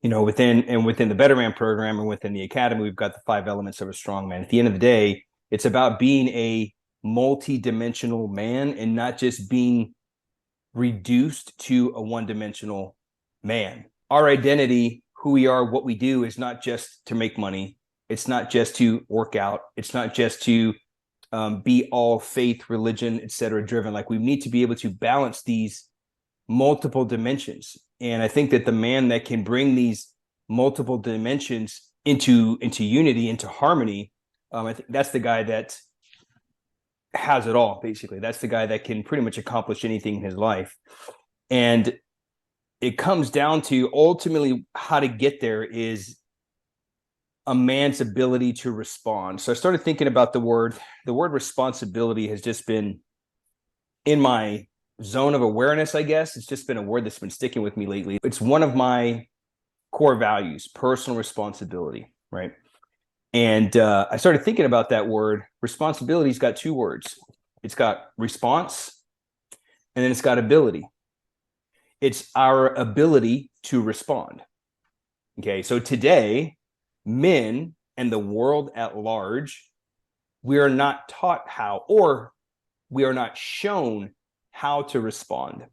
within the Better Man program and within the academy, we've got the 5 elements of a strong man. At the end of the day, it's about being a multi-dimensional man and not just being reduced to a one-dimensional man. Our identity, who we are, what we do, is not just to make money. It's not just to work out. It's not just to be all faith, religion, etc. driven. Like, we need to be able to balance these multiple dimensions. And I think that the man that can bring these multiple dimensions into unity, into harmony, I think that's the guy that has it all. Basically, that's the guy that can pretty much accomplish anything in his life. And it comes down to ultimately how to get there is a man's ability to respond. So I started thinking about the word responsibility has just been in my zone of awareness, I guess. It's just been a word that's been sticking with me lately. It's one of my core values, personal responsibility, right? And I started thinking about that word. Responsibility's got 2 words. It's got response, and then it's got ability. It's our ability to respond. Okay, so today, men and the world at large, we are not taught how, or we are not shown how to respond.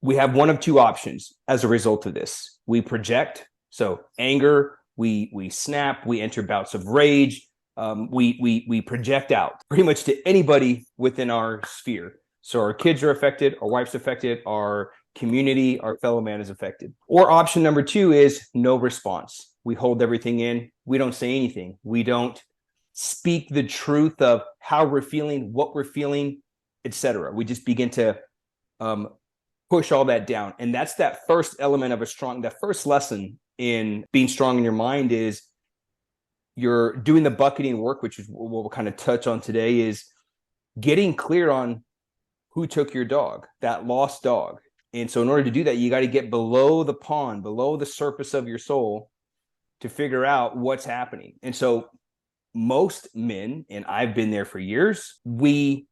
We have one of 2 options as a result of this. We project, so anger, we snap, we enter bouts of rage, we project out pretty much to anybody within our sphere. So our kids are affected, our wife's affected, our community, our fellow man is affected. Or option number 2 is no response. We hold everything in. We don't say anything. We don't speak the truth of how we're feeling, what we're feeling, etc. We just begin to push all that down. And that's that first element of that first lesson in being strong in your mind is you're doing the bucketing work, which is what we'll kind of touch on today, is getting clear on who took your dog, that lost dog. And so in order to do that, you got to get below the pond, below the surface of your soul to figure out what's happening. And so most men, and I've been there for years, we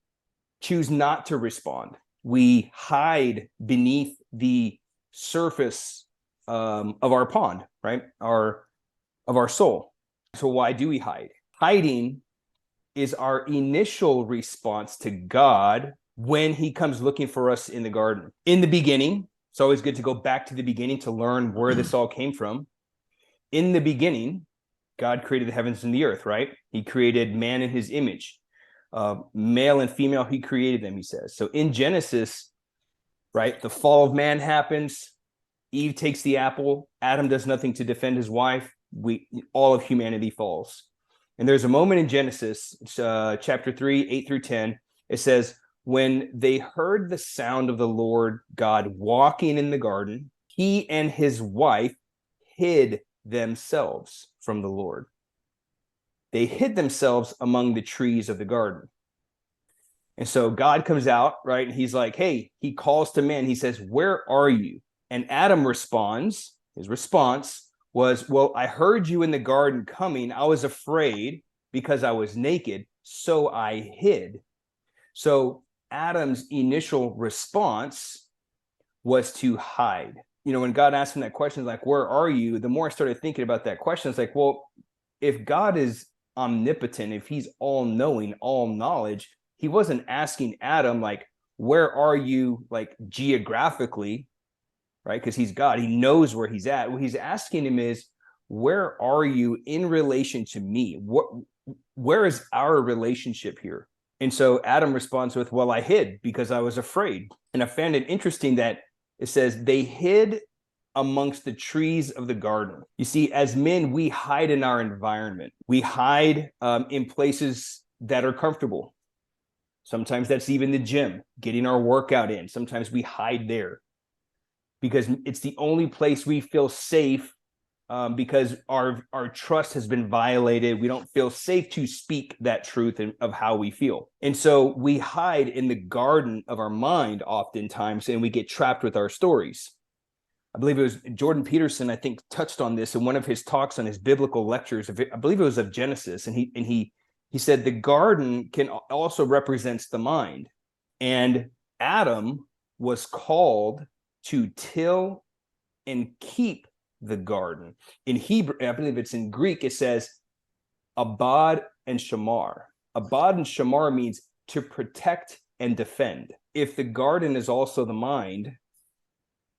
choose not to respond. We hide beneath the surface of our pond, right? Of our soul. So why do we hide? Hiding is our initial response to God when he comes looking for us in the garden. In the beginning, it's always good to go back to the beginning to learn where this all came from. In the beginning, God created the heavens and the earth, right? He created man in his image. Male and female, he created them, he says. So in Genesis, right, the fall of man happens. Eve takes the apple. Adam does nothing to defend his wife. All of humanity falls. And there's a moment in Genesis, chapter 3, 8 through 10. It says, when they heard the sound of the Lord God walking in the garden, he and his wife hid themselves from the Lord. They hid themselves among the trees of the garden. And so God comes out, right? And he's like, hey, he calls to man. He says, where are you? And Adam responds, his response was, well, I heard you in the garden coming. I was afraid because I was naked, so I hid. So Adam's initial response was to hide. You know, when God asked him that question, like, where are you? The more I started thinking about that question, it's like, well, if God is omnipotent, if he's all knowing, all knowledge, he wasn't asking Adam, like, where are you, like, geographically, right? Because he's God, he knows where he's at. What he's asking him is, where are you in relation to me? Where is our relationship here? And so Adam responds with, well, I hid because I was afraid. And I found it interesting that it says they hid amongst the trees of the garden. You see, as men, we hide in our environment. We hide in places that are comfortable. Sometimes that's even the gym, getting our workout in. Sometimes we hide there because it's the only place we feel safe, because our trust has been violated. We don't feel safe to speak that truth of how we feel. And so we hide in the garden of our mind oftentimes, and we get trapped with our stories. I believe it was Jordan Peterson, I think, touched on this in one of his talks on his biblical lectures. I believe it was of Genesis. And he said the garden can also represents the mind. And Adam was called to till and keep the garden. In Hebrew, I believe it's in Greek, it says abad and shamar. Abad and shamar means to protect and defend. If the garden is also the mind,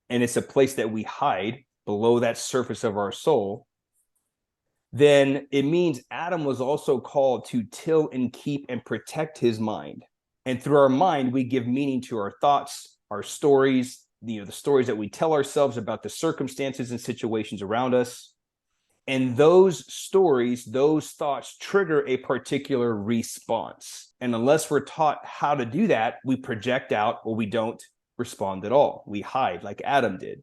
and it's a place that we hide below that surface of our soul, then it means Adam was also called to till and keep and protect his mind. And through our mind, we give meaning to our thoughts, our stories, the stories that we tell ourselves about the circumstances and situations around us. And those stories, those thoughts trigger a particular response. And unless we're taught how to do that, we project out or we don't respond at all. We hide like Adam did.